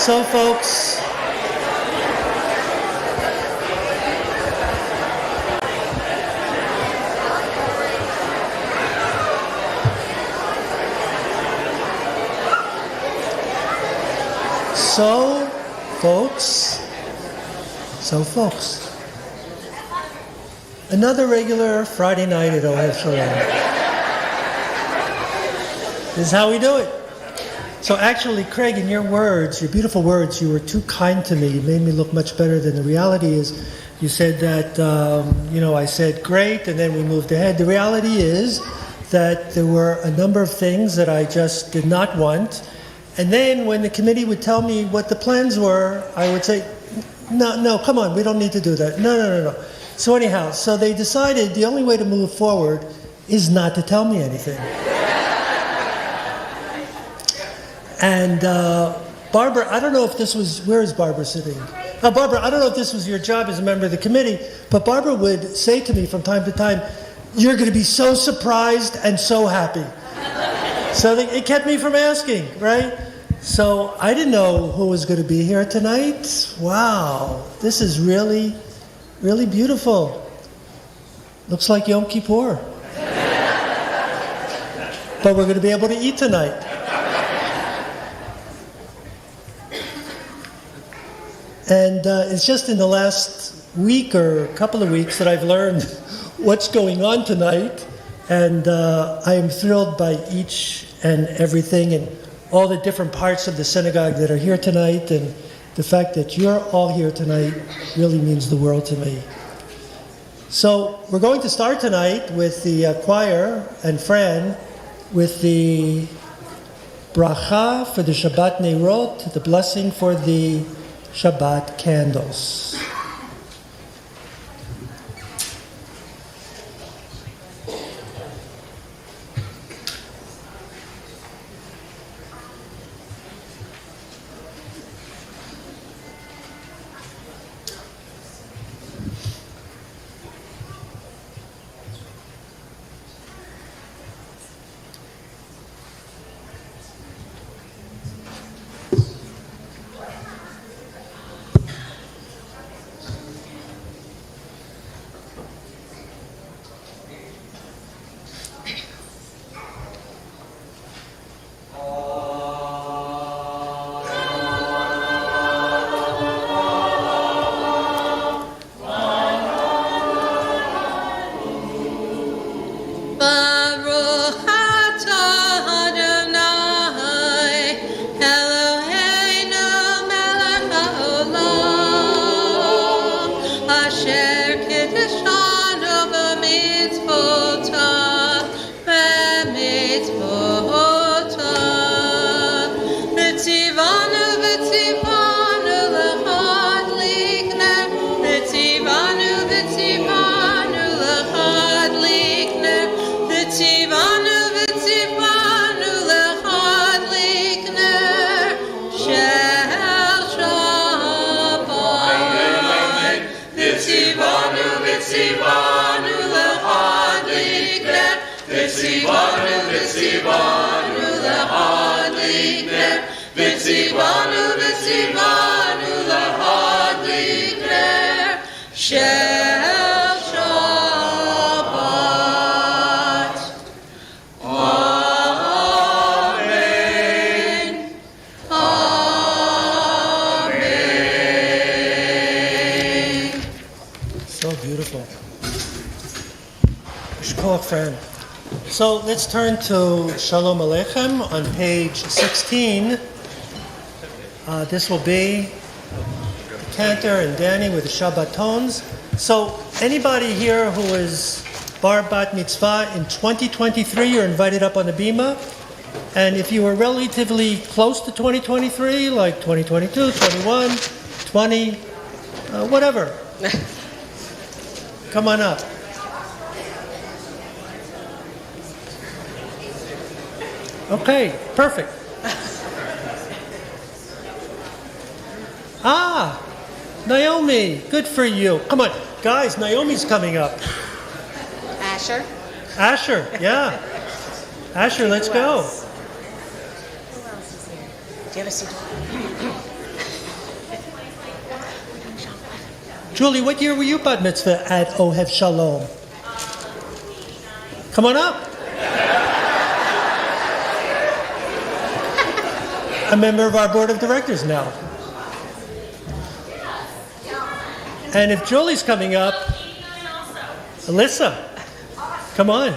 So, folks, another regular Friday night at Ohev Shalom. This is how we do it. So actually, Craig, in your words, your beautiful words, you were too kind to me. You made me look much better than the reality is. You said that, I said great, and then we moved ahead. The reality is that there were a number of things that I just did not want. And then when the committee would tell me what the plans were, I would say, no, come on, we don't need to do that. No. So anyhow, so they decided the only way to move forward is not to tell me anything. And Barbara, I don't know if this was, where is Barbara sitting? Barbara, I don't know if this was your job as a member of the committee, but Barbara would say to me from time to time, you're going to be so surprised and so happy. So it kept me from asking, right? So I didn't know who was going to be here tonight. Wow, this is really, really beautiful. Looks like Yom Kippur. But we're going to be able to eat tonight. And it's just in the last week or a couple of weeks that I've learned what's going on tonight. And I am thrilled by each and everything and all the different parts of the synagogue that are here tonight. And the fact that you're all here tonight really means the world to me. So we're going to start tonight with the choir and Fran with the bracha for the Shabbat Neirot, the blessing for the Shabbat candles. So let's turn to Shalom Aleichem on page 16. This will be Cantor and Danny with the Shabbat tones. So anybody here who is bar bat mitzvah in 2023, you're invited up on the bima. And if you were relatively close to 2023, like 2022, 21, 20, whatever, come on up. Okay, perfect. Naomi, good for you. Come on, guys, Naomi's coming up. Asher, yeah. Asher, let's go. Who else is here? Do you have a seat? Julie, what year were you bat mitzvah at Ohev Shalom? Come on up. A member of our board of directors now. And if Julie's coming up, Alyssa, come on.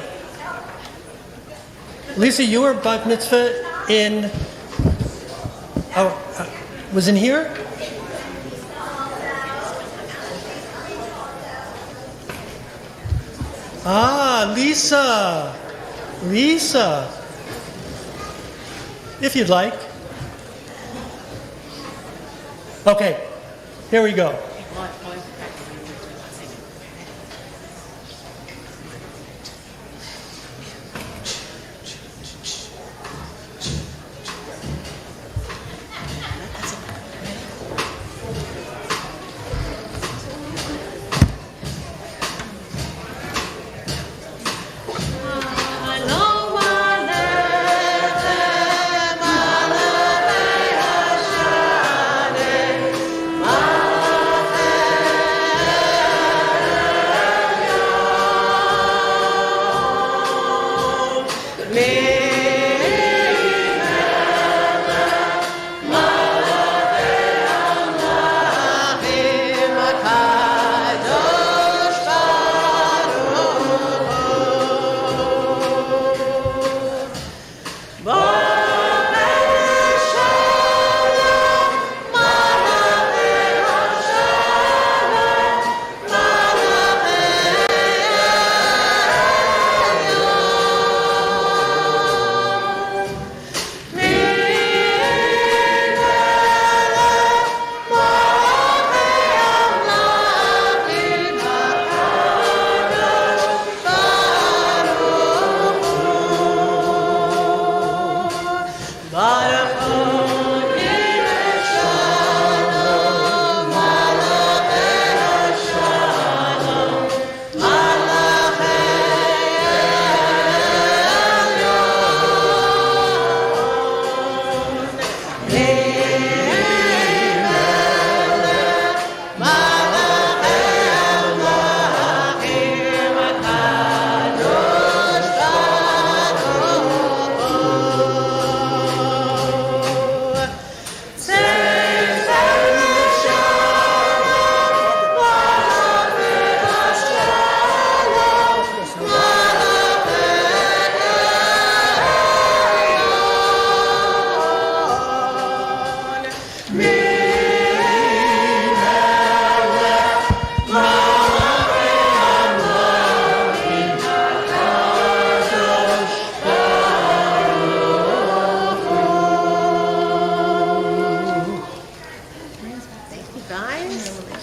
Lisa, you were bat mitzvah in, was in here? Ah, Lisa. Lisa. If you'd like. Okay, here we go.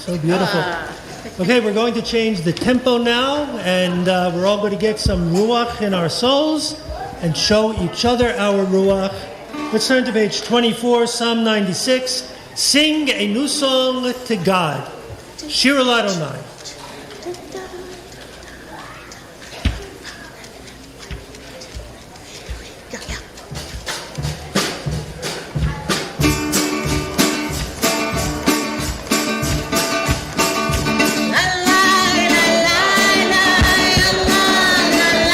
So beautiful. Okay, we're going to change the tempo now, and we're all going to get some ruach in our souls and show each other our ruach. Let's turn to page 24, Psalm 96. Sing a new song to God. Shir Adonai. La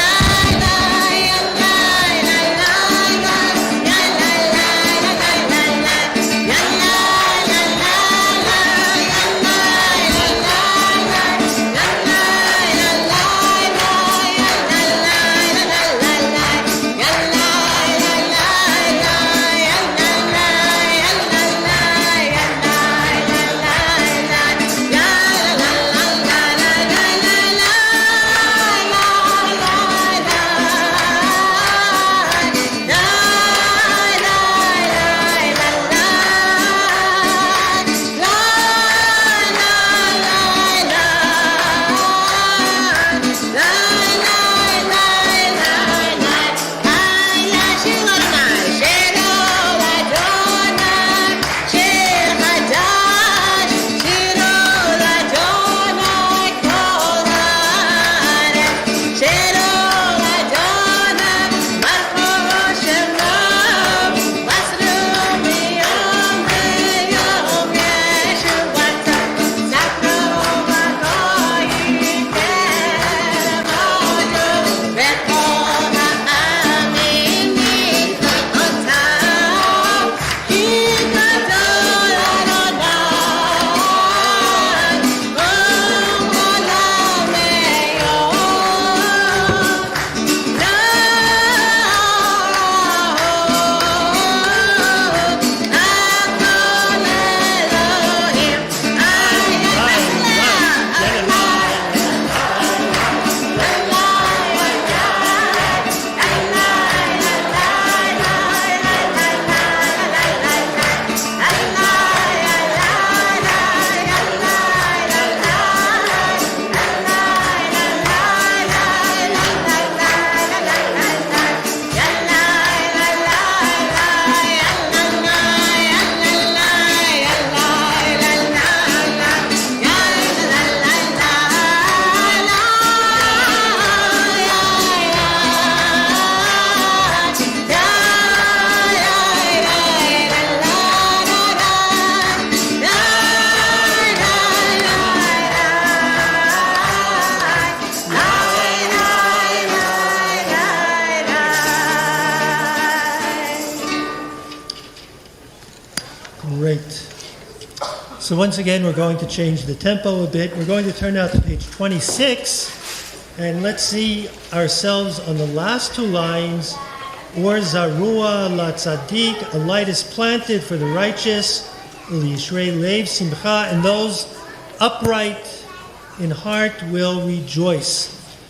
So once again, we're going to change the tempo a bit. We're going to turn now to page 26, and let's see ourselves on the last two lines. Or zarua la tzaddik, a light is planted for the righteous, u'yishrei lev simcha, and those upright in heart will rejoice.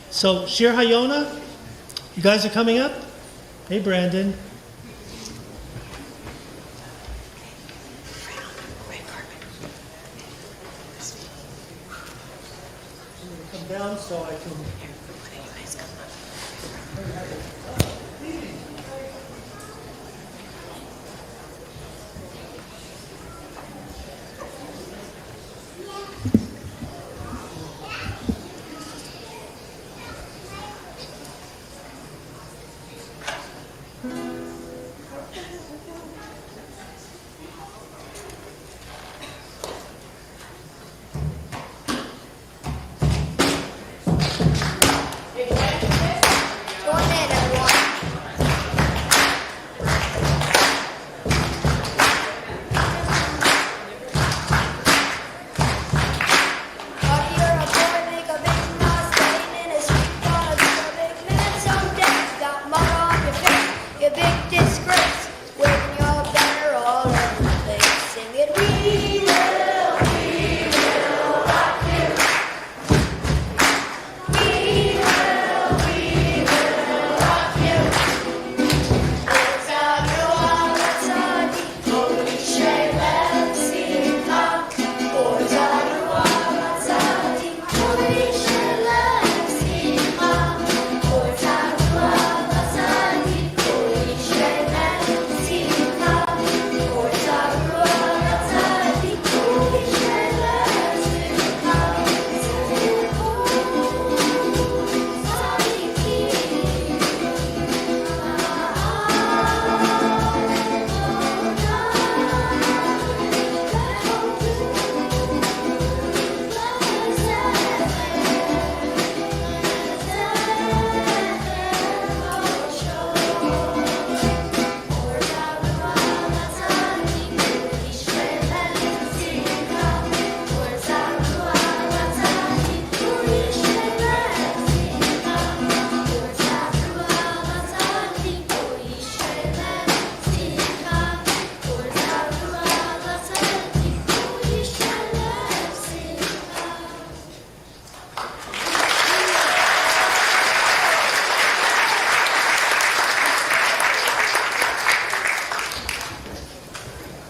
So, Shir Hayona, you guys are coming up? Hey, Brandon. Come down so I can...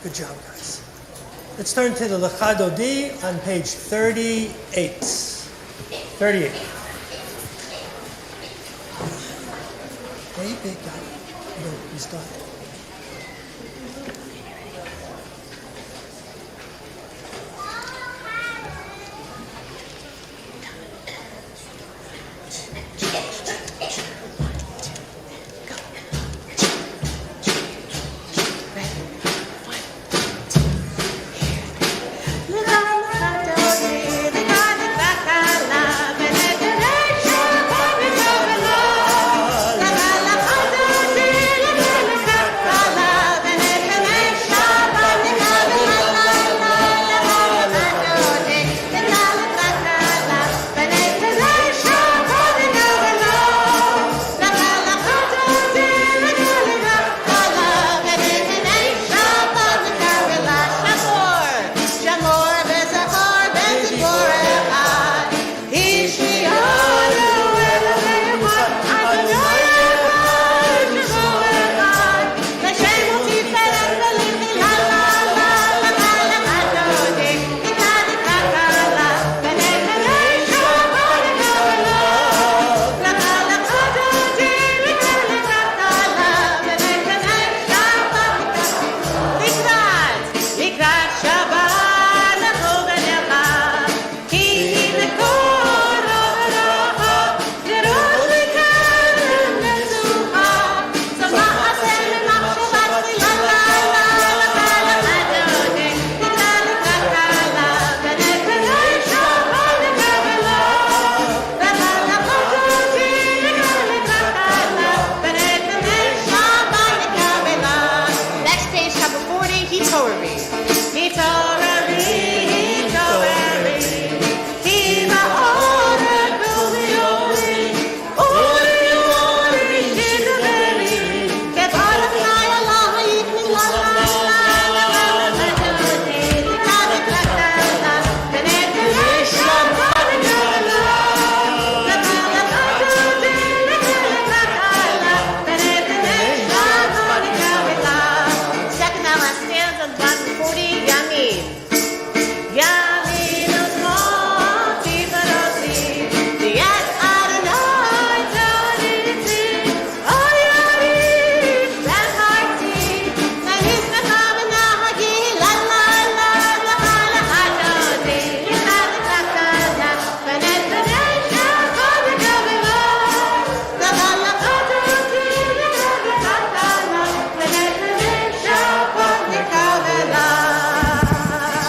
Good job, guys. Let's turn to the Lechadodi on page 38. 38. Hey, big guy. No, he's done.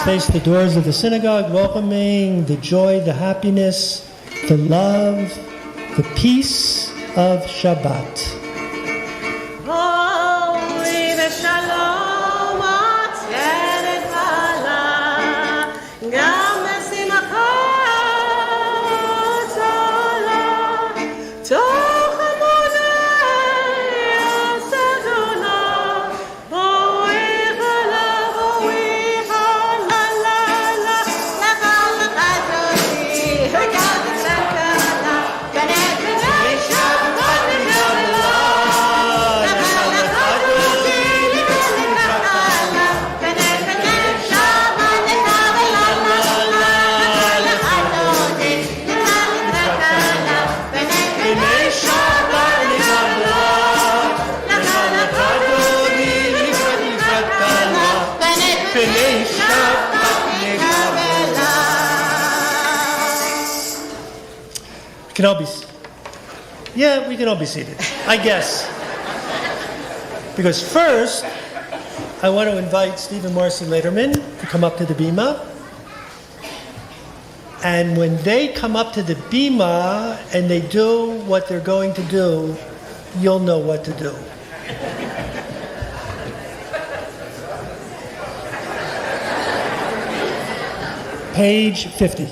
face the doors of the synagogue, welcoming the joy, the happiness, the love, the peace of Shabbat. Holy v'shalom atzeret hala, gam v'simcha tzala, toch amonai yasadona, bo'echa la, bo'echa la la la, l'chal l'chadodi, l'chal l'chadala, b'nei b'nei Shabbat l'chadala. We can all be, yeah, we can all be seated, I guess. Because first, I want to invite Steve and Marcy Lederman to come up to the bima. And when they come up to the bima and they do what they're going to do, you'll know what to do. Page 50.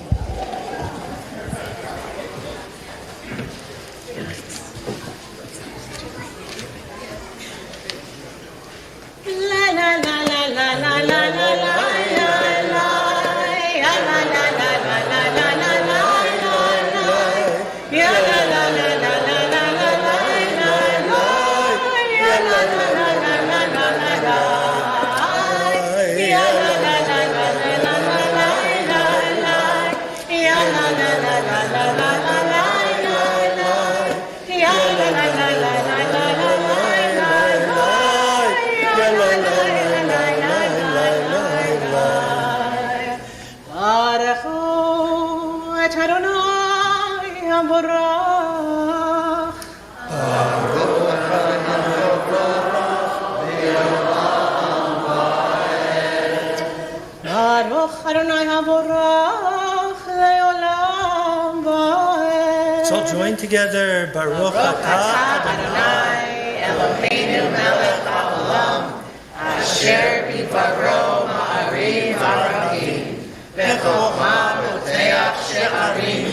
Let's all join together. Baruch atah Adonai Eloheinu melech haolam, asher bivaro Maariv aragim, v'chokhma poteach she'arim,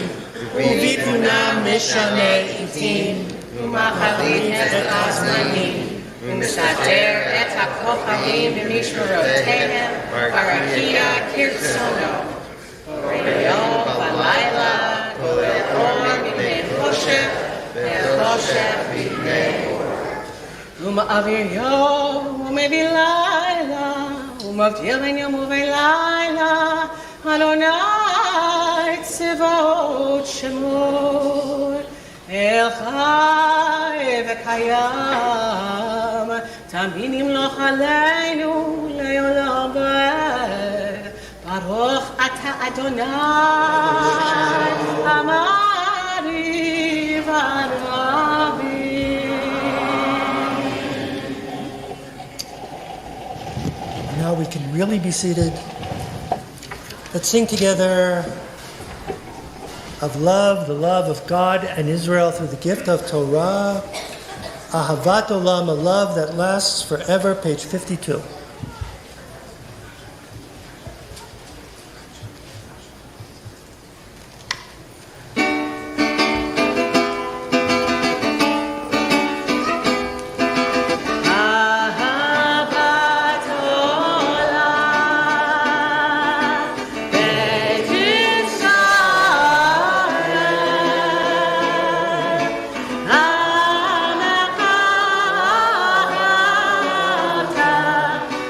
u'bituna mishaneh itim, u'machalit et hazmanim, u'misater et hakochavim b'mishmerotehem, barakia kirtzono, b'yom b'layla, ומעביר יום ומביא לילה ומבדיל בין יום ובין לילה אדוני צבאות שמור אל חי וקיים תמיד ימלוך עלינו לעולם ועד ברוך אתה אדוני המעריב הרבי. Now we can really be seated. Let's sing together of love, the love of God and Israel through the gift of Torah. Ahavat Olam, a love that lasts forever, page 52. Amechata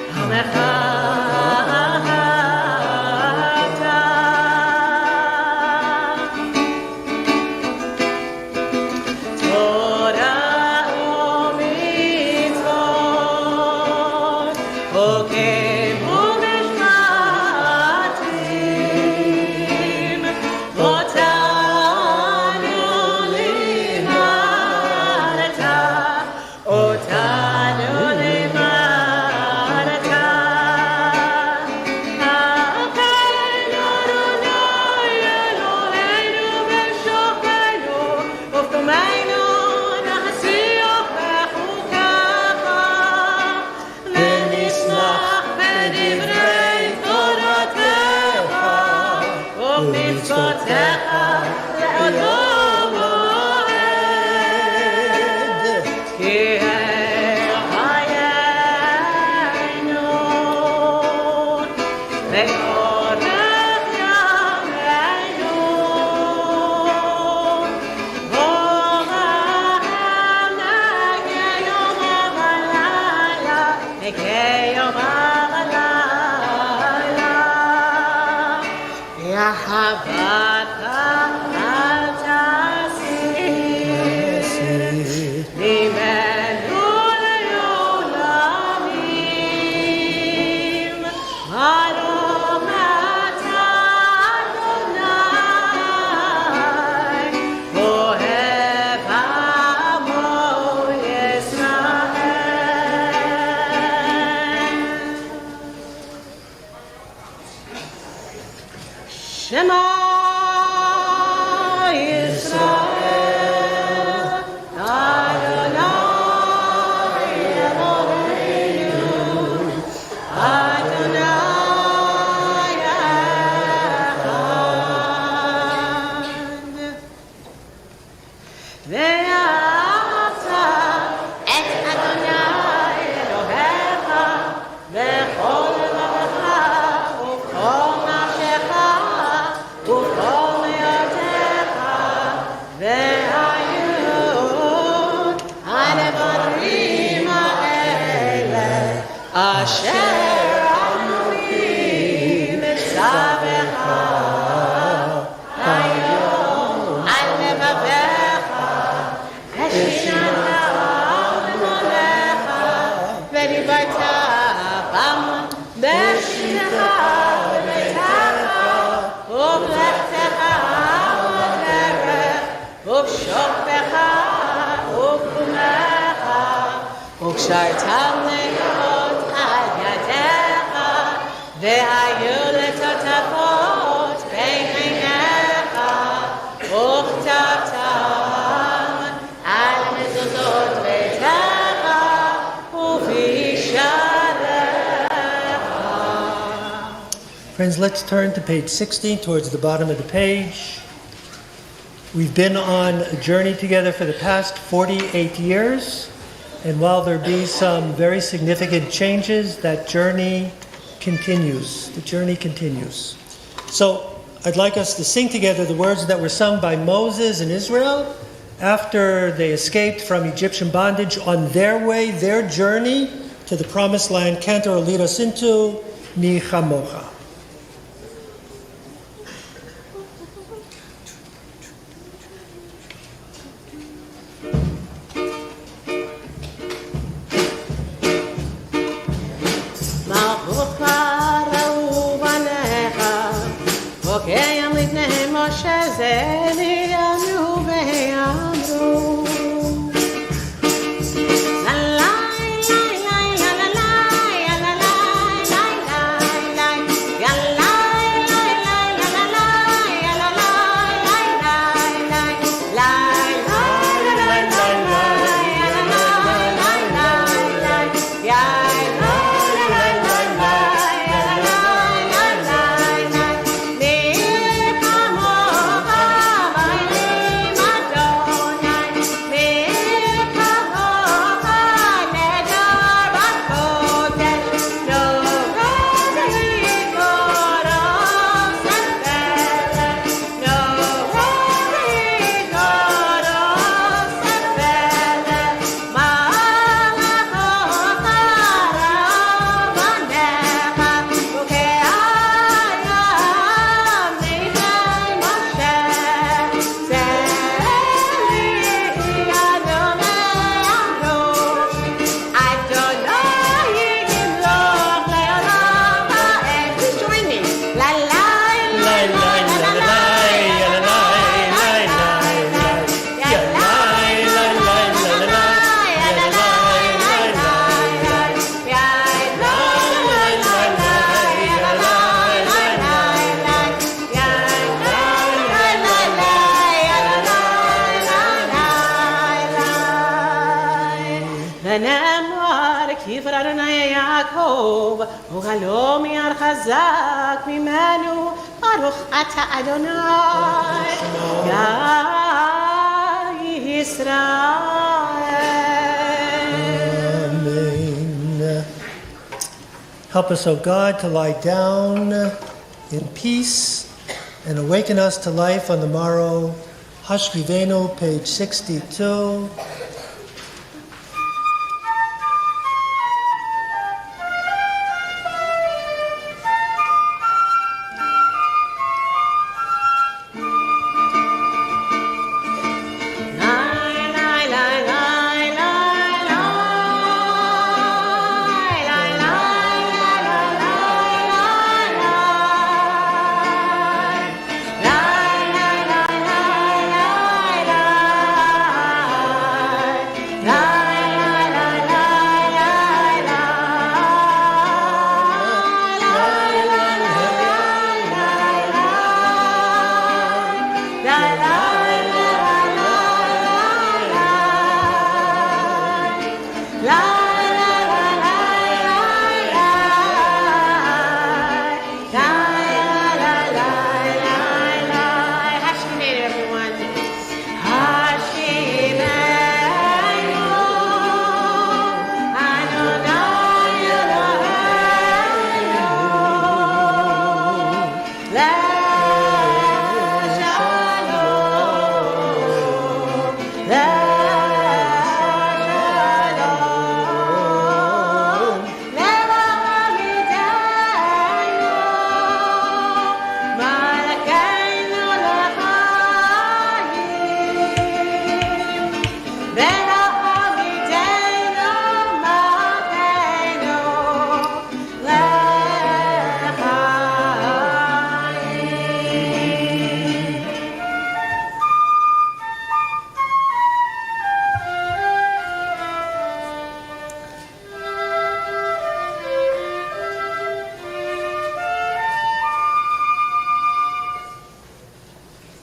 Friends, let's turn to page 16, towards the bottom of the page. We've been on a journey together for the past 48 years, and while there be some very significant changes, that journey continues. The journey continues. So I'd like us to sing together the words that were sung by Moses and Israel after they escaped from Egyptian bondage on their way, their journey to the promised land. Cantor will lead us into Mi Chamocha. Yaakov, ugalo mi ar chazak mimenu, Baruch ata Adonai, Yah Yisrael. Amen. Help us, O God, to lie down in peace and awaken us to life on the morrow. Hashkivenu, page 62.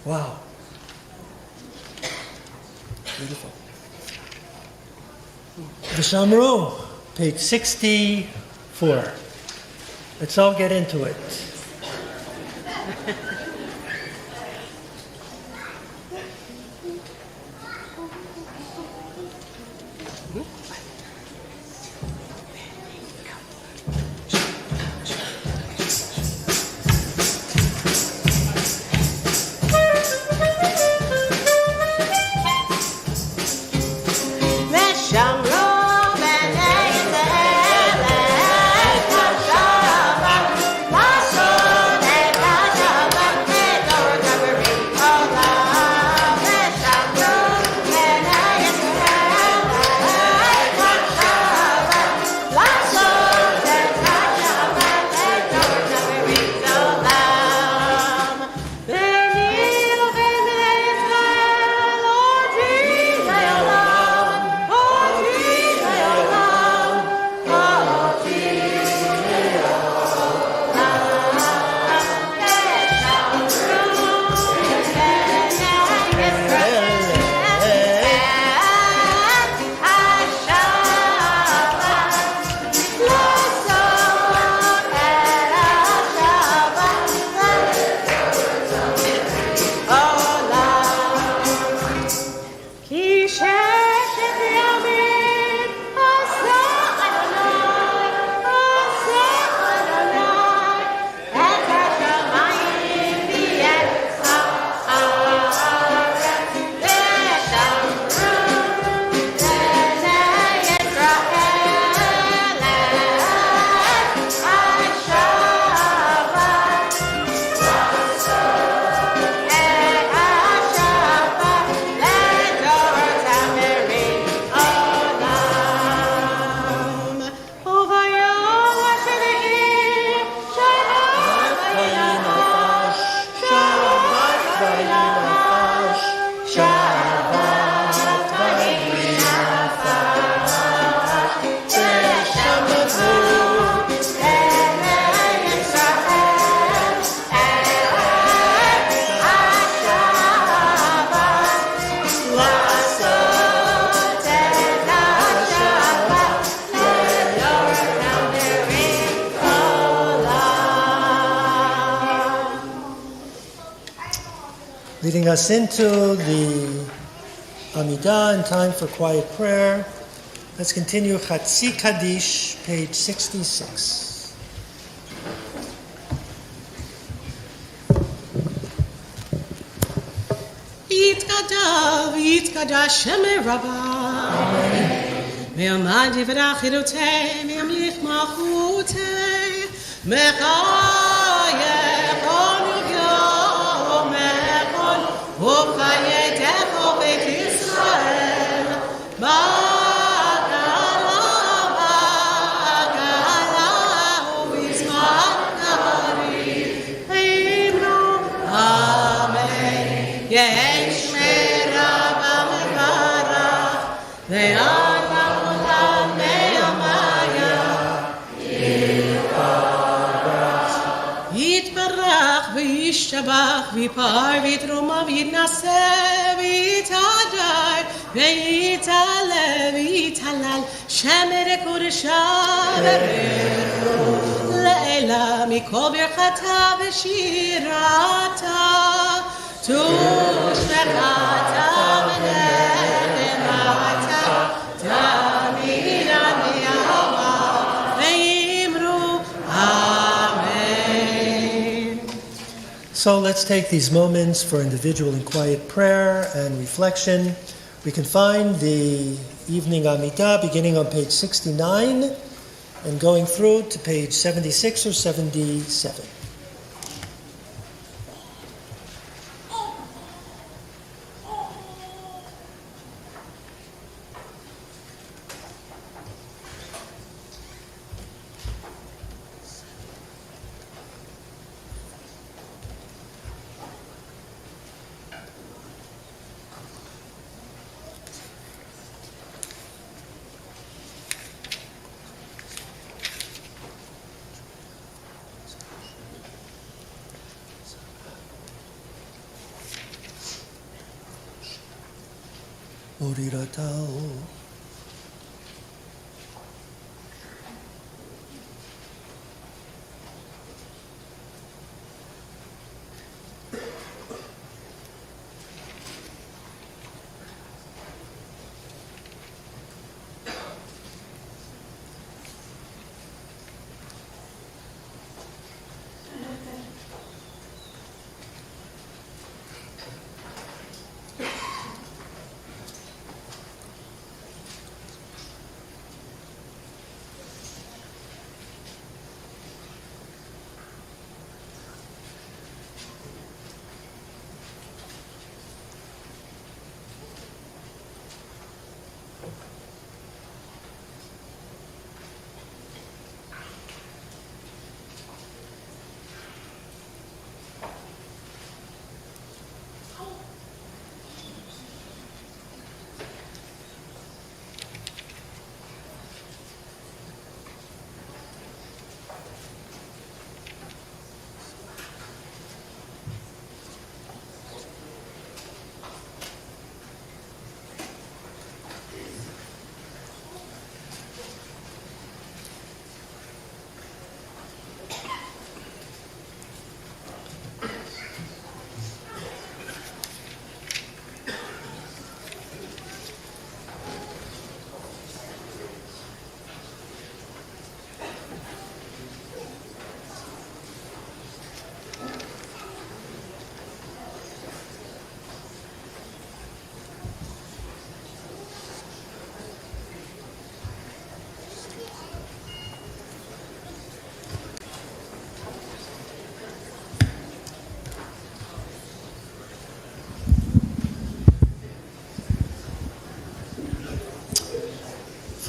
Wow. Beautiful. V'shamro, page 64. Let's all get into it. leading us into the Amidah and time for quiet prayer. Let's continue Chatzi Kaddish, page 66. יתקדש שם רבה ויאמר דברי חירותי וימליך מלכותי מחייך יום ופייתך בית ישראל בגלה ובזמן נהרי אמרו אמן יש מרבה מברך ואדם עולם מהמיה יתברך וישתבח ויפאר ויתרומם ויתנשא ויתהדר ויתעלה ויתהלל שם קודשה וברכו לעילה מכל ברכתה ושירתה תושבחתה ונחמתה תמיד עד ימה ואמרו Amen. So let's take these moments for individual and quiet prayer and reflection. We can find the evening Amidah beginning on page 69 and going through to page 76 or 77. Oriratao.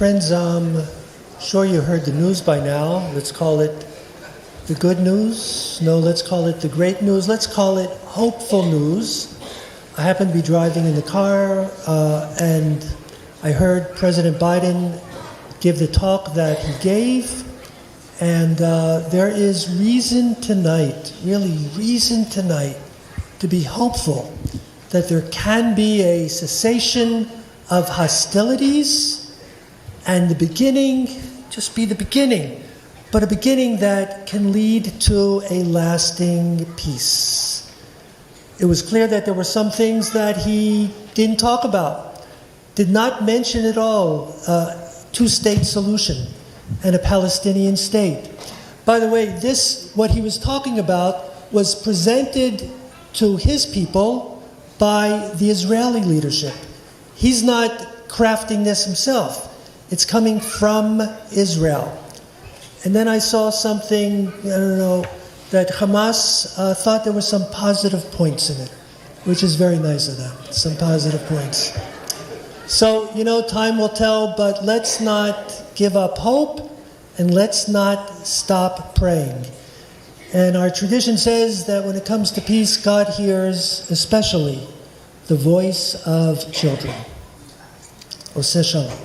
Friends, I'm sure you heard the news by now. Let's call it the good news. No, let's call it the great news. Let's call it hopeful news. I happened to be driving in the car and I heard President Biden give the talk that he gave. And there is reason tonight, really reason tonight, to be hopeful that there can be a cessation of hostilities and the beginning, just be the beginning, but a beginning that can lead to a lasting peace. it was clear that there were some things that he didn't talk about, did not mention at all, two-state solution and a Palestinian state. By the way, what he was talking about was presented to his people by the Israeli leadership. He's not crafting this himself. It's coming from Israel. And then I saw something, that Hamas thought there were some positive points in it, which is very nice of them, some positive points. So, time will tell, but let's not give up hope and let's not stop praying. And our tradition says that when it comes to peace, God hears especially the voice of children. Oseh Shalom.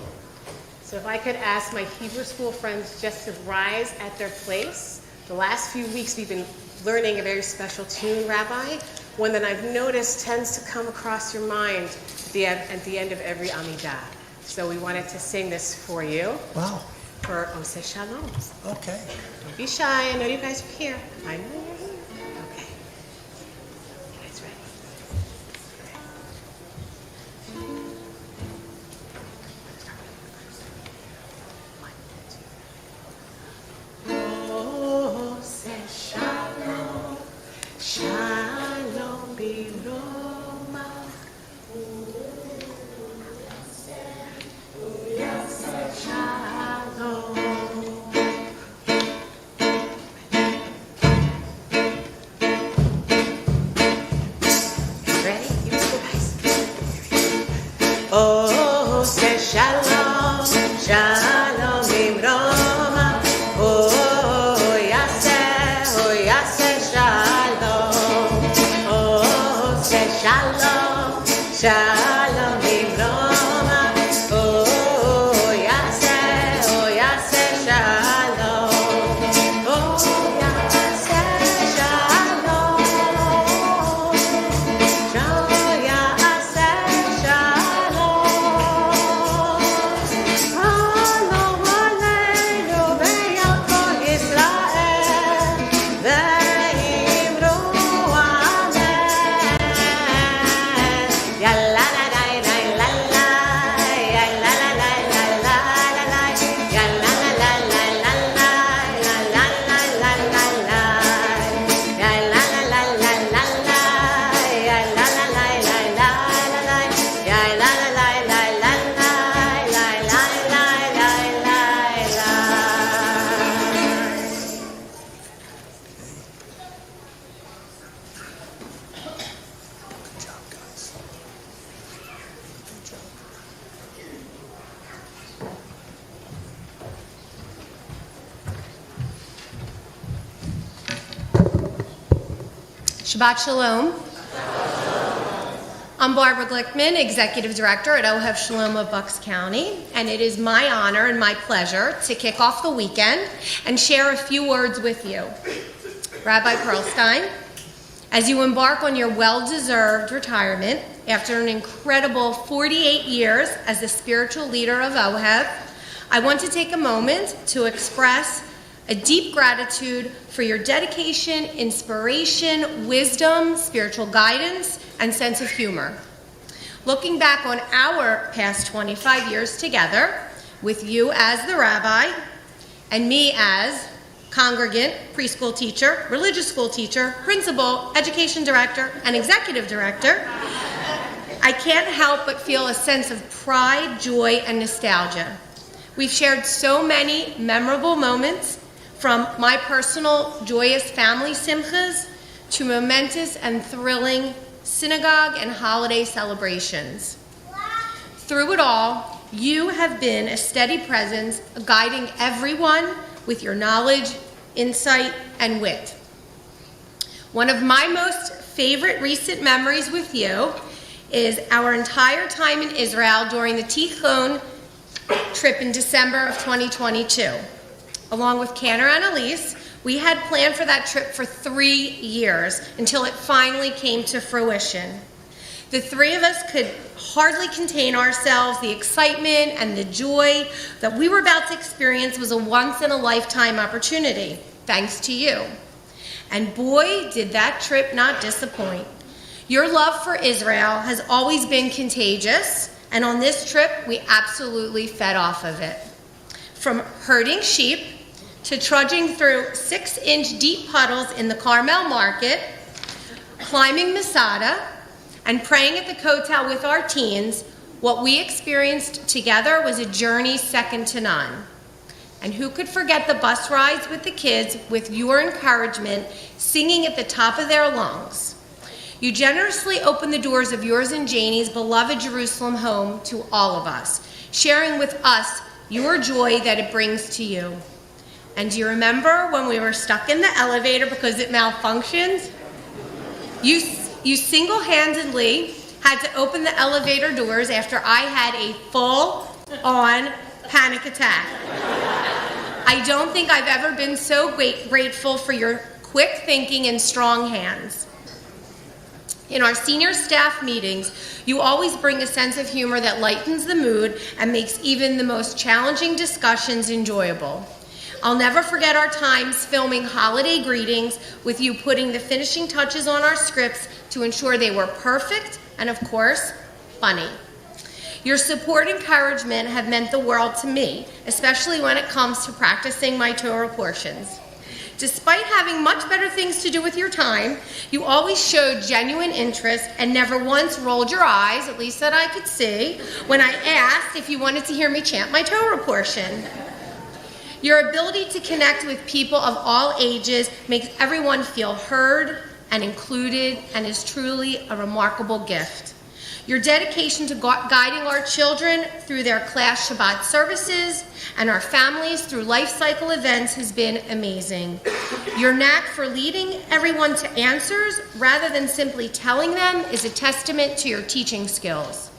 So if I could ask my Hebrew school friends just to rise at their place. The last few weeks we've been learning a very special tune, Rabbi, one that I've noticed tends to come across your mind at the end of every Amidah. So we wanted to sing this for you. Wow. For Oseh Shalom. Okay. Don't be shy. I know you guys are here. I know you're here. Okay. You guys ready? Oseh Shalom. Shalom Biroma. Oseh Shalom. Ready? You just go, guys. Oseh Shalom, Shalom Biroma. Oh, Yaseh Shalom. Oseh Shalom, Shalom Biroma. Oh, Yaseh Shalom. Oh, Yaseh Shalom. Shabbat Shalom. I'm Barbara Glickman, Executive Director at Ohev Shalom of Bucks County, and it is my honor and my pleasure to kick off the weekend and share a few words with you. Rabbi Perlstein, as you embark on your well-deserved retirement after an incredible 48 years as the spiritual leader of Ohev, I want to take a moment to express a deep gratitude for your dedication, inspiration, wisdom, spiritual guidance, and sense of humor. Looking back on our past 25 years together, with you as the rabbi, and me as congregant, preschool teacher, religious school teacher, principal, education director, and executive director, I can't help but feel a sense of pride, joy, and nostalgia. We've shared so many memorable moments, from my personal joyous family simchas to momentous and thrilling synagogue and holiday celebrations. Through it all, you have been a steady presence, guiding everyone with your knowledge, insight, and wit. One of my most favorite recent memories with you is our entire time in Israel during the Tichon trip in December of 2022. Along with Canner and Elise, we had planned for that trip for 3 years until it finally came to fruition. The three of us could hardly contain ourselves. The excitement and the joy that we were about to experience was a once-in-a-lifetime opportunity, thanks to you. And boy, did that trip not disappoint. Your love for Israel has always been contagious, and on this trip, we absolutely fed off of it. From herding sheep to trudging through 6-inch deep puddles in the Carmel market, climbing Masada, and praying at the Kotel with our teens, what we experienced together was a journey second to none. And who could forget the bus rides with the kids with your encouragement, singing at the top of their lungs? You generously opened the doors of yours and Janie's beloved Jerusalem home to all of us, sharing with us your joy that it brings to you. And do you remember when we were stuck in the elevator because it malfunctioned? You single-handedly had to open the elevator doors after I had a full-on panic attack. I don't think I've ever been so grateful for your quick thinking and strong hands. In our senior staff meetings, you always bring a sense of humor that lightens the mood and makes even the most challenging discussions enjoyable. I'll never forget our times filming holiday greetings with you putting the finishing touches on our scripts to ensure they were perfect and, of course, funny. Your support and encouragement have meant the world to me, especially when it comes to practicing my Torah portions. Despite having much better things to do with your time, you always showed genuine interest and never once rolled your eyes, at least that I could see, when I asked if you wanted to hear me chant my Torah portion. Your ability to connect with people of all ages makes everyone feel heard and included and is truly a remarkable gift. Your dedication to guiding our children through their class Shabbat services and our families through life cycle events has been amazing. Your knack for leading everyone to answers rather than simply telling them is a testament to your teaching skills.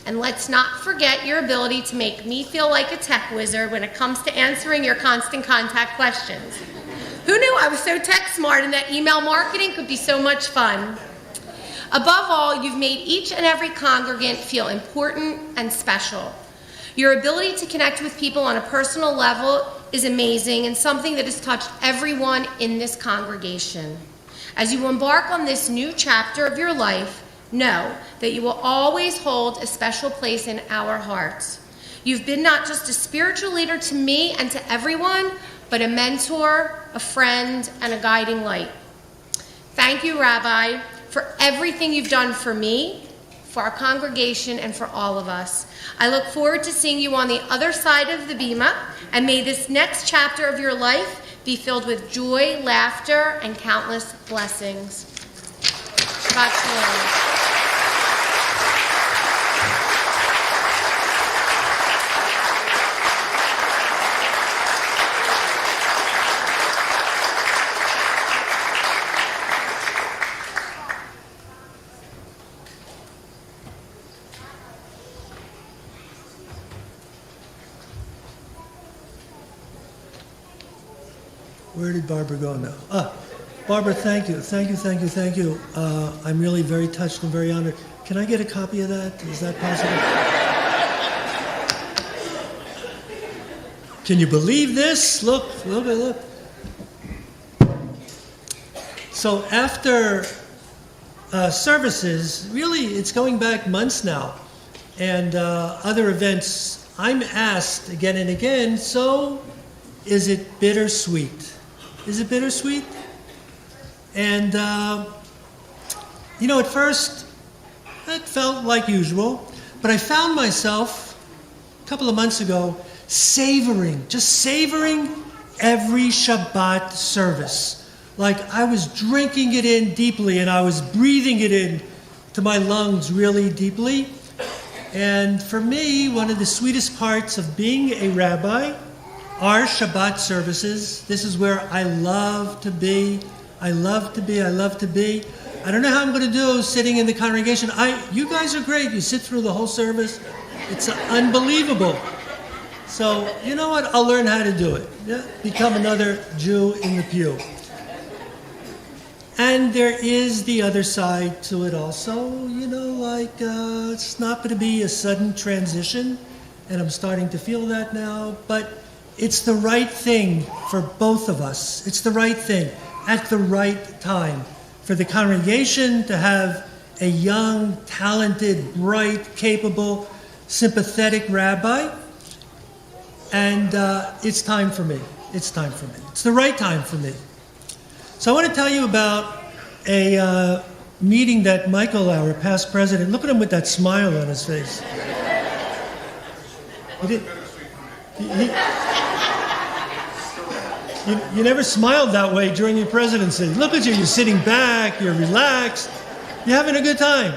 And let's not forget your ability to make me feel like a tech wizard when it comes to answering your constant contact questions. Who knew I was so tech smart and that email marketing could be so much fun? Above all, you've made each and every congregant feel important and special. Your ability to connect with people on a personal level is amazing and something that has touched everyone in this congregation. As you embark on this new chapter of your life, know that you will always hold a special place in our hearts. You've been not just a spiritual leader to me and to everyone, but a mentor, a friend, and a guiding light. Thank you, Rabbi, for everything you've done for me, for our congregation, and for all of us. I look forward to seeing you on the other side of the bima, and may this next chapter of your life be filled with joy, laughter, and countless blessings. Shabbat shalom. Where did Barbara go now? Barbara, thank you. I'm really very touched and very honored. Can I get a copy of that? Is that possible? Can you believe this? Look. So after services, really it's going back months now, and other events, I'm asked again and again, so is it bittersweet? Is it bittersweet? And, at first, it felt like usual, but I found myself, a couple of months ago, savoring every Shabbat service. Like I was drinking it in deeply, and I was breathing it in to my lungs really deeply. And for me, one of the sweetest parts of being a rabbi are Shabbat services. This is where I love to be. I love to be. I don't know how I'm going to do sitting in the congregation. You guys are great. You sit through the whole service. It's unbelievable. So, you know what? I'll learn how to do it. Yeah? Become another Jew in the pew. And there is the other side to it also. It's not going to be a sudden transition. And I'm starting to feel that now. But it's the right thing for both of us. It's the right thing at the right time for the congregation to have a young, talented, bright, capable, sympathetic rabbi. And it's time for me. It's time for me. It's the right time for me. So I want to tell you about a meeting that Michael, our past president, look at him with that smile on his face. You never smiled that way during your presidency. Look at you, you're sitting back, you're relaxed, you're having a good time.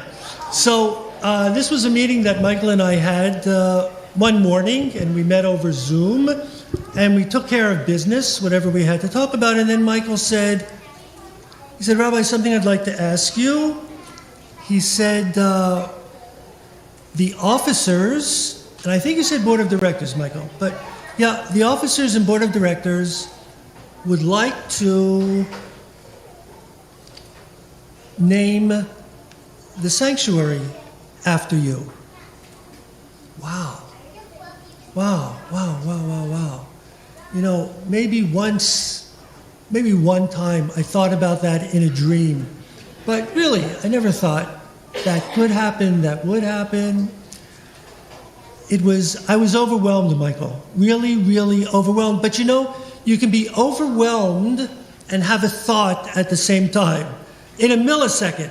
So this was a meeting that Michael and I had one morning, and we met over Zoom, and we took care of business, whatever we had to talk about, and then Michael said, Rabbi, something I'd like to ask you. He said, the officers, and I think you said board of directors, Michael, but yeah, the officers and board of directors would like to name the sanctuary after you. Wow. Wow. You know, maybe one time I thought about that in a dream. But really, I never thought that could happen, that would happen. I was overwhelmed, Michael. Really, really overwhelmed. But you know, you can be overwhelmed and have a thought at the same time, in a millisecond.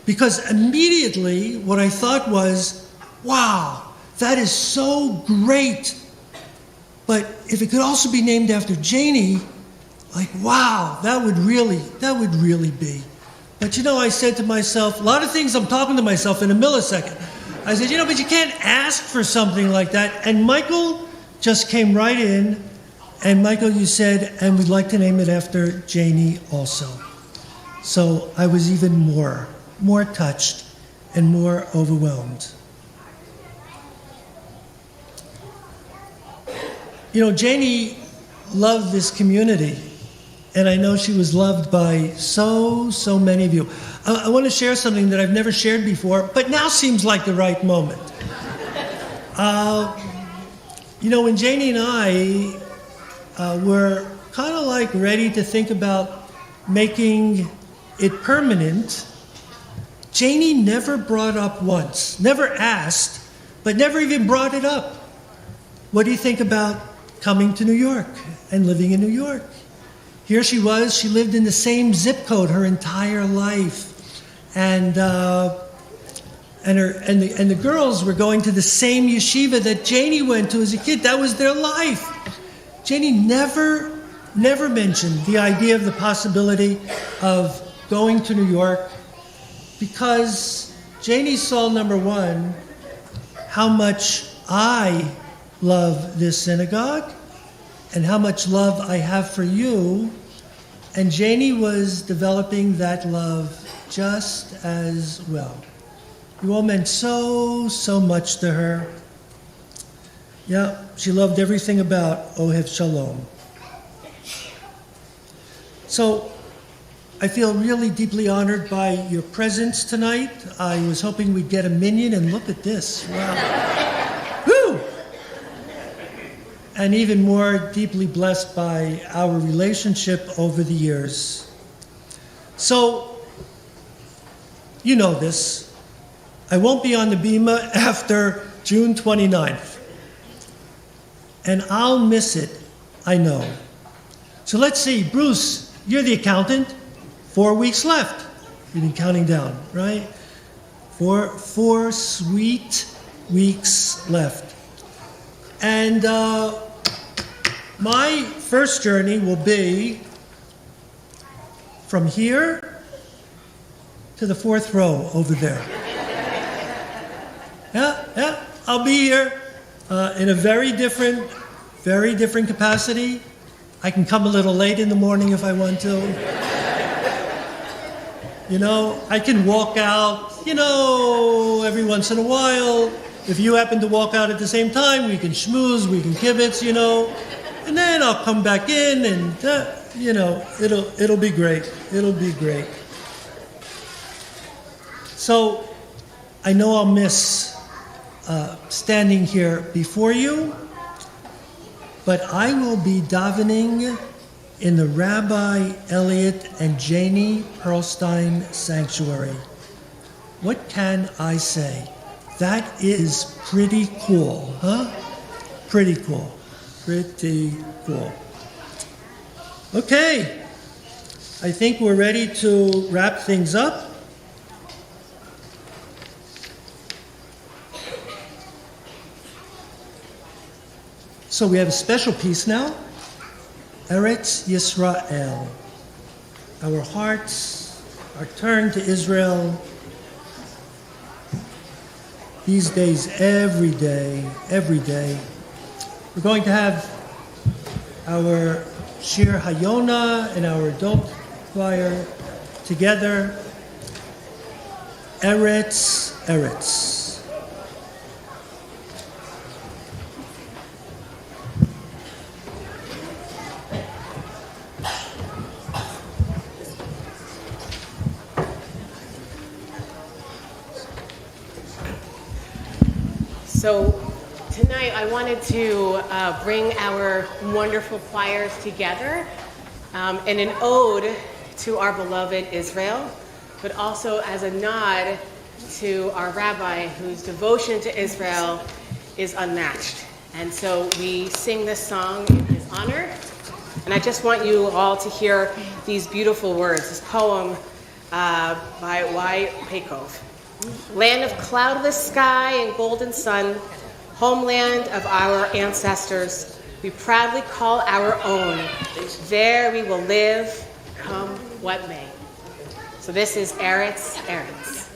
Because immediately, what I thought was, wow, that is so great. But if it could also be named after Janie, like, wow, that would really be. But you know, I said to myself, a lot of things I'm talking to myself in a millisecond. I said, but you can't ask for something like that. And Michael just came right in. And Michael, you said, and we'd like to name it after Janie also. So I was even more touched and more overwhelmed. You know, Janie loved this community. And I know she was loved by so many of you. I want to share something that I've never shared before, but now seems like the right moment. When Janie and I were kind of like ready to think about making it permanent, Janie never brought up once, never asked, but never even brought it up. What do you think about coming to New York and living in New York? Here she was, she lived in the same zip code her entire life. And the girls were going to the same yeshiva that Janie went to as a kid. That was their life. Janie never mentioned the idea of the possibility of going to New York because Janie saw, number one, how much I love this synagogue and how much love I have for you. And Janie was developing that love just as well. You all meant so much to her. Yeah, she loved everything about Ohev Shalom. So I feel really deeply honored by your presence tonight. I was hoping we'd get a minyan, and look at this. Wow. Woo! And even more deeply blessed by our relationship over the years. So, you know this. I won't be on the bima after June 29th. And I'll miss it, I know. So let's see, Bruce, you're the accountant. 4 weeks left. You've been counting down, right? Four sweet weeks left. And my first journey will be from here to the fourth row over there. Yeah, I'll be here in a very different capacity. I can come a little late in the morning if I want to. I can walk out, every once in a while. If you happen to walk out at the same time, we can schmooze, we can kibitz, and then I'll come back in and, it'll be great. It'll be great. So I know I'll miss standing here before you, but I will be davening in the Rabbi Elliot and Janie Perlstein Sanctuary. What can I say? That is pretty cool, huh? Pretty cool. Pretty cool. Okay. I think we're ready to wrap things up. So we have a special piece now. Eretz Yisrael. Our hearts are turned to Israel these days, every day. We're going to have our Shir Hayona and our adult choir together. Eretz, Eretz. So tonight I wanted to bring our wonderful choirs together in an ode to our beloved Israel, but also as a nod to our Rabbi whose devotion to Israel is unmatched. And so we sing this song in his honor. And I just want you all to hear these beautiful words, this poem by Y. Peikov. Land of cloudless sky and golden sun, homeland of our ancestors, we proudly call our own. There we will live, come what may. So this is Eretz, Eretz.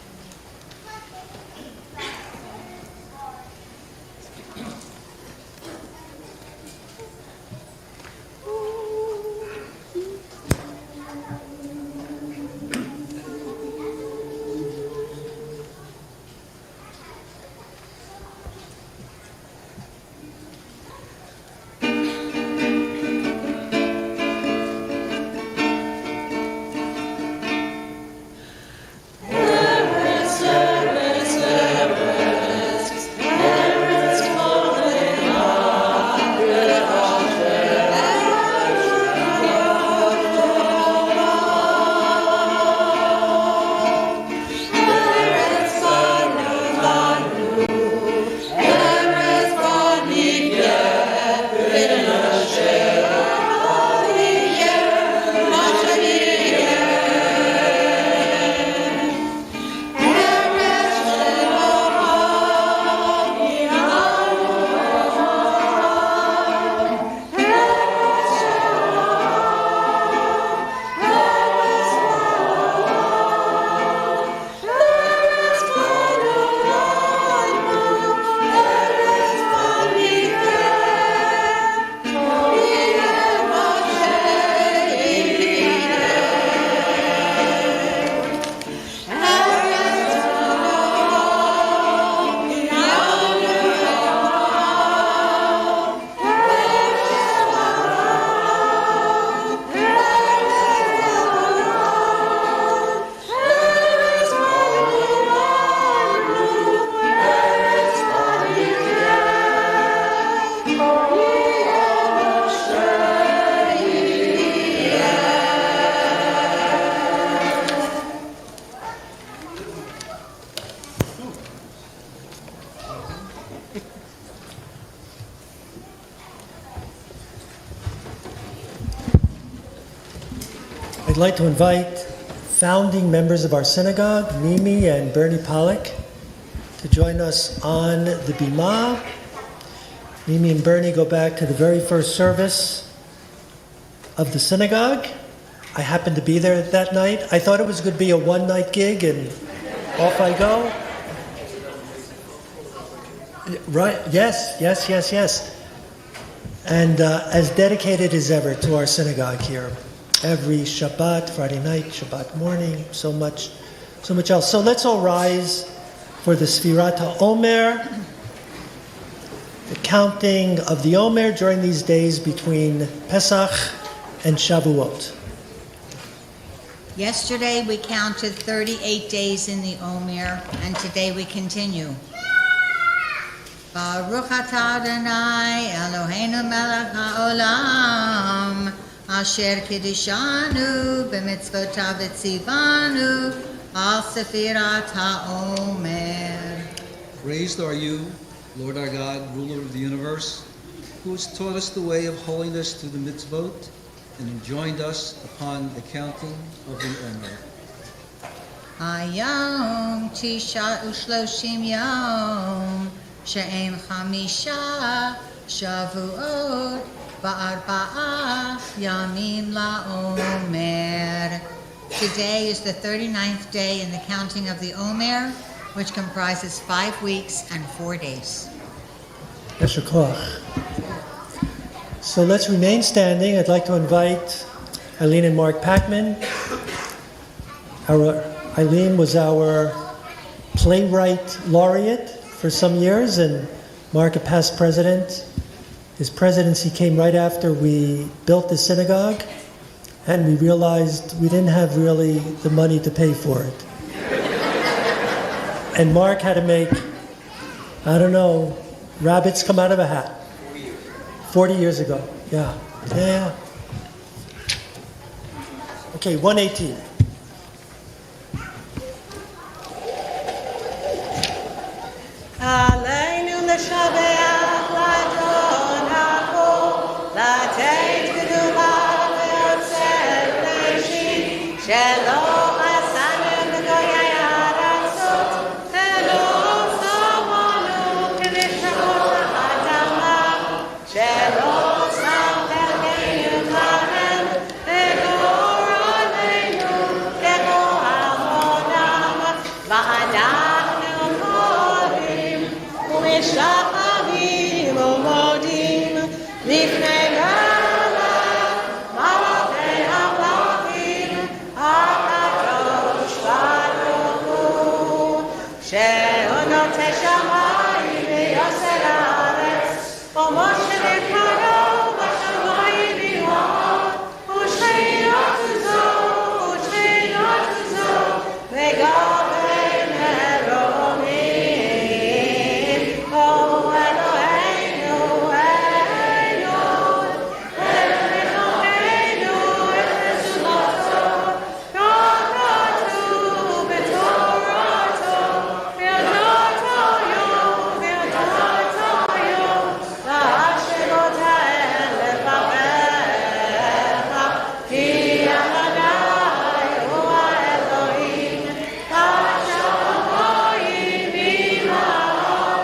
I'd like to invite founding members of our synagogue, Mimi and Bernie Pollack, to join us on the Bima. Mimi and Bernie go back to the very first service of the synagogue. I happened to be there that night. I thought it was going to be a one-night gig, and off I go. Right? Yes. And as dedicated as ever to our synagogue here. Every Shabbat, Friday night, Shabbat morning, so much else. So let's all rise for the Sfirat HaOmer, the counting of the Omer during these days between Pesach and Shavuot. Yesterday we counted 38 days in the Omer, and today we continue. Baruch atah Adonai Eloheinu melech haolam, asher kiddushanu b'mitzvotav etzivanu Al Sefirat HaOmer. Praised are you, Lord our God, ruler of the universe, who has taught us the way of holiness through the mitzvot and enjoined us upon the counting of the Omer. Hayom Tisha Ushloshim Yom She'em Chamisha Shavuot Ba'arba'a Yamim LaOmer. Today is the 39th day in the counting of the Omer, which comprises 5 weeks and 4 days. Yasher koach. So let's remain standing. I'd like to invite Eileen and Mark Packman. Eileen was our playwright laureate for some years, and Mark, a past president. His presidency came right after we built the synagogue, and we realized we didn't have really the money to pay for it. And Mark had to make, I don't know, rabbits come out of a hat. 40 years ago. Yeah. Okay, 118. Aleinu l'shabeach l'adon ha'kol, l'teit gedula ve'otzeh l'neshim, shelo asanem b'goyei ha'aratzot, v'lo samanu k'nishmot ha'adama, shelo sam terkeinu lahem, v'gor aleinu k'gor hamonam, v'adachnu korim, ומשחווים ומודים לפני מלך מלכי המלכים הקדוש ברוך הוא שעונותי שמיים ויוסר הארץ ומשה קרוב בשמיים לראות ושכינות זו ושכינות זו וגבי מרומים Oh, Eloheinu, Eloheinu, Eloheinu, Eloheinu, Toratu, B'Toratu, V'Yodotayu, V'Yodotayu, V'Hashemotah levavecha, Ki Adonai hu Elohim, Hashamoyim v'imahot,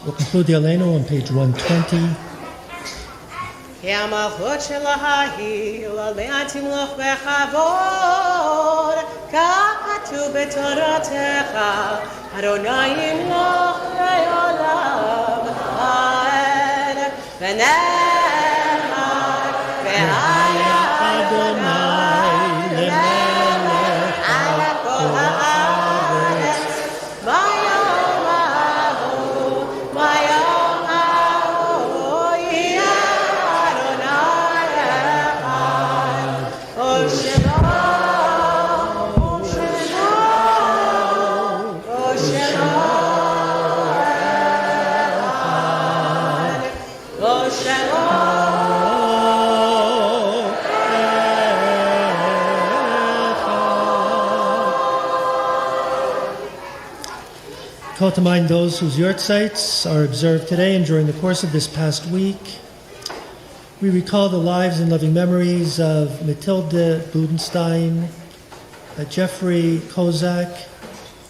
We'll conclude the Aleinu on page 120. כי המלכות שלה היא עליה תמלוך בכבוד, כך כתוב בתורתך, אדוני ימלוך לעולם ועד, ונאמר, והיה אדוני למלך על כל הארץ, ביום ההוא, ביום ההוא יהיה Call to mind those whose yahrzeits are observed today and during the course of this past week. We recall the lives and loving memories of Matilda Budenstein, Jeffrey Kozak,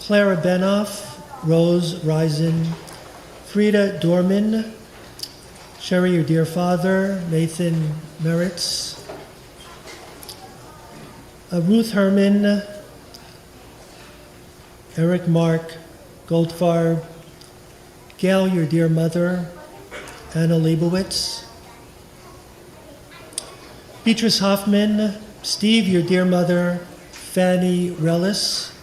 Clara Benoff, Rose Risen, Frida Dorman, Sherry, your dear father, Nathan Meritz, Ruth Herman, Eric Mark Goldfarb, Gail, your dear mother, Anna Leibowitz, Beatrice Hoffman, Steve, your dear mother, Fanny Rellis,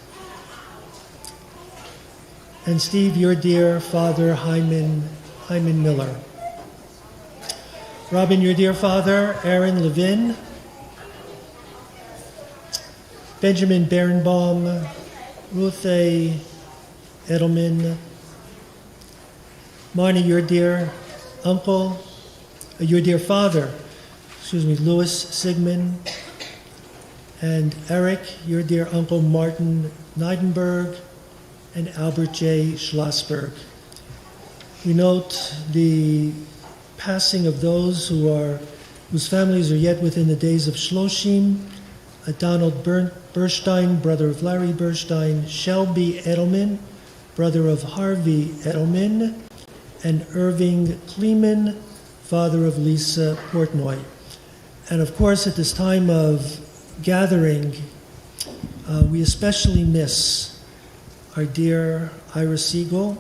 and Steve, your dear father, Hyman Miller. Robin, your dear father, Aaron Levin, Benjamin Berenbaum, Ruth A. Edelman, Marnie, your dear uncle, your dear father, Louis Sigmund, and Eric, your dear uncle Martin Neidenberg, and Albert J. Schlossberg. We note the passing of those whose families are yet within the days of Shloshim, Donald Burstein, brother of Larry Burstein, Shelby Edelman, brother of Harvey Edelman, and Irving Kleeman, father of Lisa Portnoy. And of course, at this time of gathering, we especially miss our dear Ira Siegel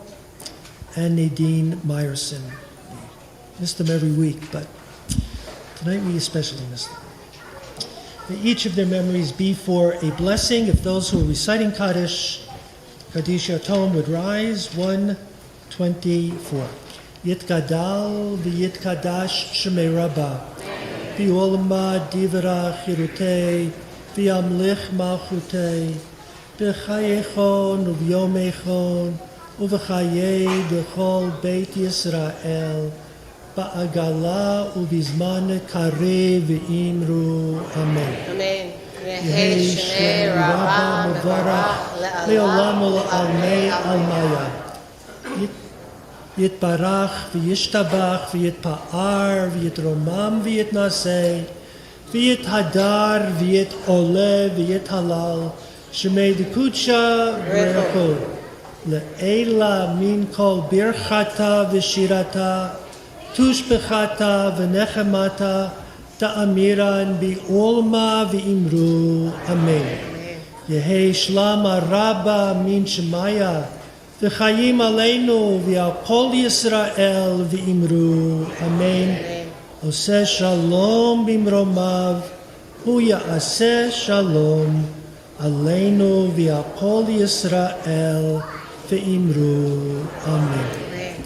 and Nadine Meyerson. Miss them every week, but tonight we especially miss them. May each of their memories be for a blessing. If those who are reciting Kaddish Yatom would rise. 124. Yitgadal v'yitkadash shemei Rabba. V'olma divra chirutei. V'yamlich malchutei. B'chayechon u'vyomechon. U'v'chayei b'chol Beit Yisrael. Ba'agala u'bizman karev v'imru. Amen. Amen. Yehei Shem Rabba Mevarach Le'olam Ol'almei Almaya. Yitbarach v'yishtabach v'yitpa'ar v'yitromam v'yitnaseh v'yithadar v'yitoleh v'yithalal Shemei Dekudsha V'rechod Le'ela min kol birchata v'shirata tushbechata v'nechemata ta'amiran bi'olma v'imru. Amen. Yehei shlama rabba min shemaya v'chayim aleinu v'al kol Yisrael v'imru. Amen. Oseh shalom b'imromav hu ya'aseh shalom aleinu v'al kol Yisrael v'imru. Amen.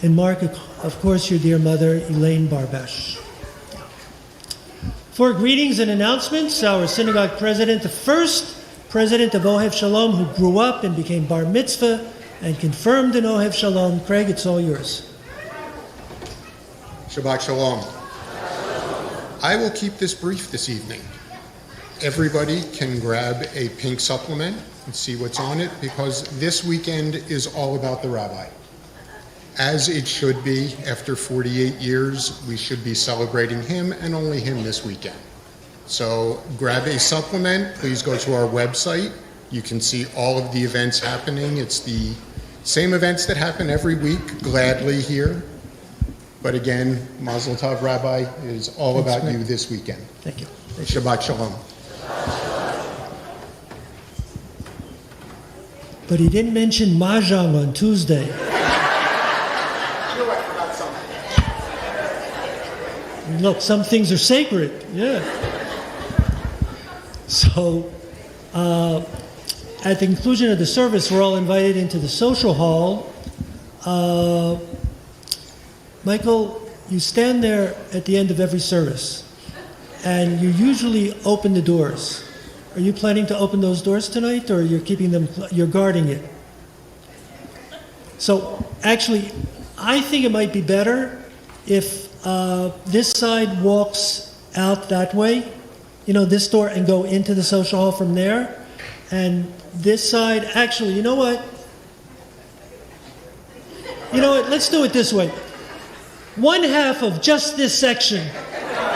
And Mark, of course, your dear mother, Elaine Barbash. For greetings and announcements, our synagogue president, the first president of Ohev Shalom, who grew up and became bar mitzvah and confirmed in Ohev Shalom. Craig, it's all yours. Shabbat Shalom. I will keep this brief this evening. Everybody can grab a pink supplement and see what's on it, because this weekend is all about the Rabbi. As it should be, after 48 years, we should be celebrating him and only him this weekend. So grab a supplement. Please go to our website. You can see all of the events happening. It's the same events that happen every week, gladly here. But again, Mazel Tov, Rabbi, is all about you this weekend. Thank you. Shabbat Shalom. But he didn't mention Mahjong on Tuesday. Look, some things are sacred. Yeah. So, at the conclusion of the service, we're all invited into the social hall. Michael, you stand there at the end of every service, and you usually open the doors. Are you planning to open those doors tonight, or you're keeping them? You're guarding it. So, actually, I think it might be better if this side walks out that way, this door, and go into the social hall from there. And this side, actually, you know what? Let's do it this way. One half of just this section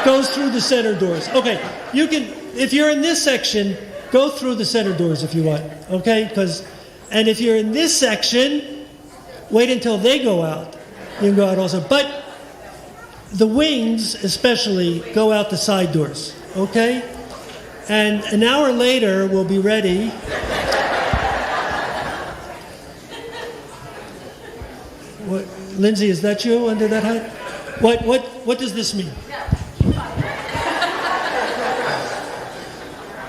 goes through the center doors. Okay, you can, if you're in this section, go through the center doors if you want. Okay, and if you're in this section, wait until they go out. You can go out also. But the wings, especially, go out the side doors, okay? And an hour later, we'll be ready. What, Lindsay, is that you under that hat? What does this mean?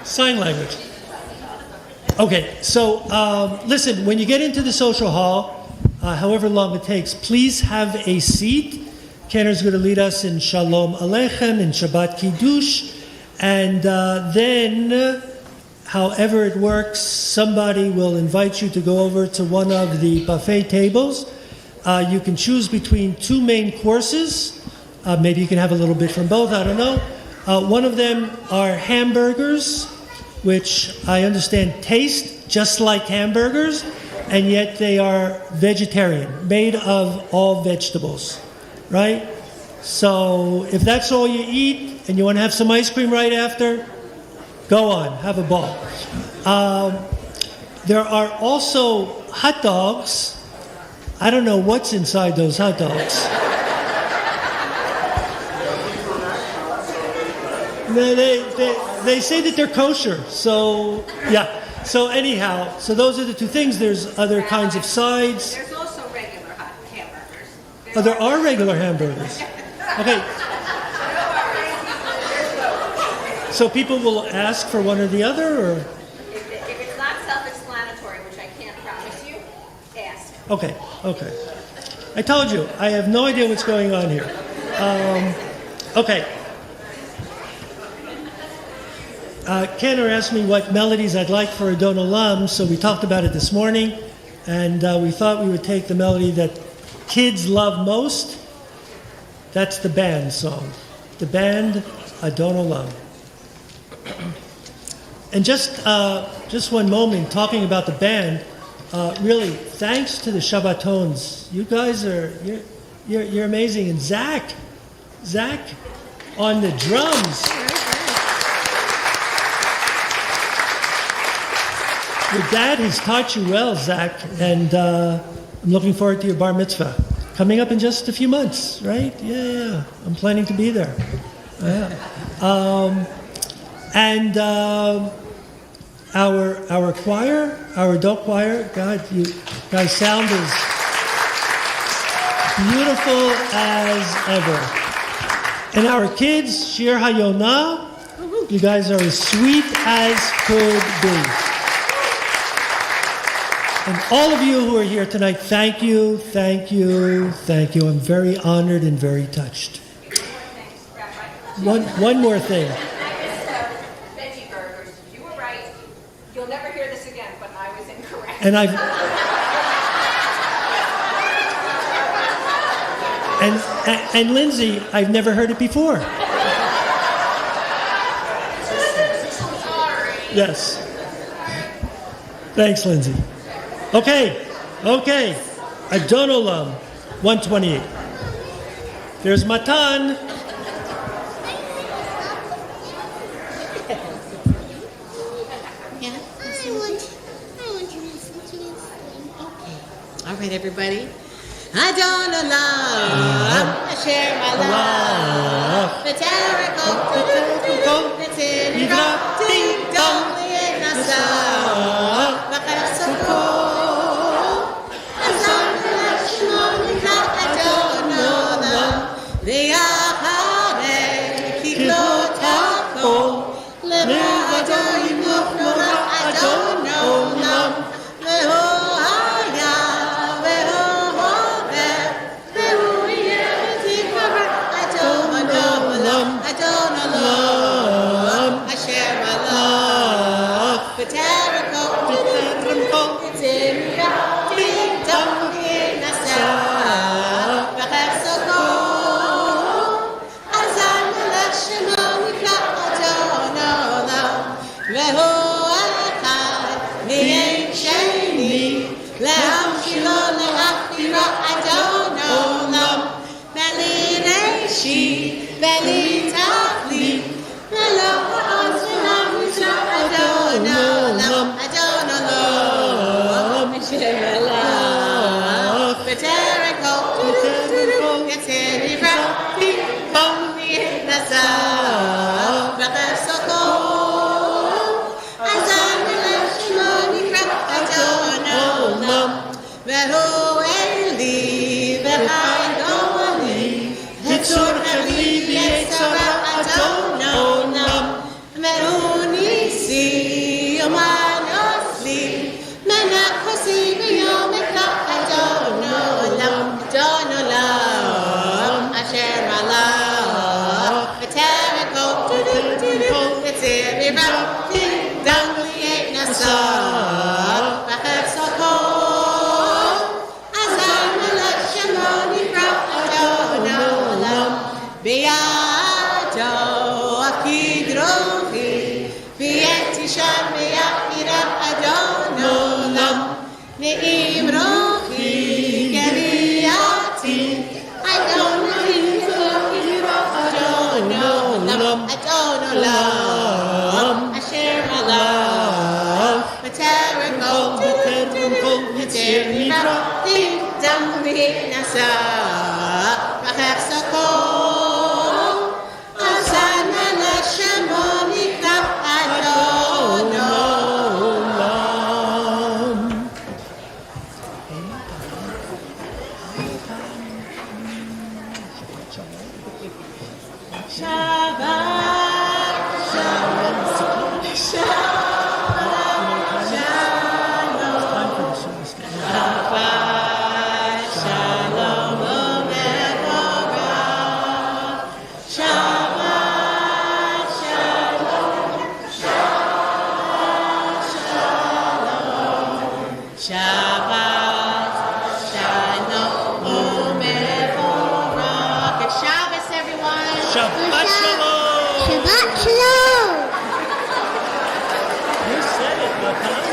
Sign language. Okay, so listen, when you get into the social hall, however long it takes, please have a seat. Kenner's going to lead us in Shalom Aleichem, in Shabbat Kiddush, and then, however it works, somebody will invite you to go over to one of the buffet tables. You can choose between two main courses. Maybe you can have a little bit from both, I don't know. One of them are hamburgers, which I understand taste just like hamburgers, and yet they are vegetarian, made of all vegetables, right? So if that's all you eat and you want to have some ice cream right after, go on, have a ball. There are also hot dogs. I don't know what's inside those hot dogs. No, they say that they're kosher. So, yeah. So anyhow, so those are the two things. There's other kinds of sides. There's also regular hot hamburgers. Oh, there are regular hamburgers. Okay. So people will ask for one or the other, or? If it's not self-explanatory, which I can't promise you, ask. Okay. I told you, I have no idea what's going on here. Okay. Kenner asked me what melodies I'd like for Adon Olam, so we talked about it this morning, and we thought we would take the melody that kids love most. That's the band song. The band, Adon Olam. And just one moment, talking about the band, really, thanks to the Shabbatons. You guys you're amazing. And Zach on the drums. Your dad has taught you well, Zach, and I'm looking forward to your bar mitzvah. Coming up in just a few months, right? Yeah. I'm planning to be there. Yeah. And our choir, our adult choir, God, you guys sound as beautiful as ever. And our kids, Shir Hayonah, you guys are as sweet as could be. And all of you who are here tonight, thank you. I'm very honored and very touched. One more thing. Veggie burgers. You were right. You'll never hear this again, but I was incorrect. And Lindsay, I've never heard it before. Yes. Thanks, Lindsay. Okay. Adon Olam, 128. There's Matan. All right, everybody. Adon Olam, I share my love. The Jericho, the Tidra, ding dong, the Nasa, the Kasako, the Son of Lashon, Adon Olam, the Ahare, Kiklotako, Levado, Yimuknora, Adon Olam, nasa Raksakom, Asana na Shamonikap Adonam. Shabbat Shalom. Shabbat Shalom u'mevorach. Shabbat Shalom. Shabbat Shalom. Shabbat Shalom u'mevorach. It's Shabbos, everyone. Shabbat Shalom! Shabbat Shalom. You said it, Makan.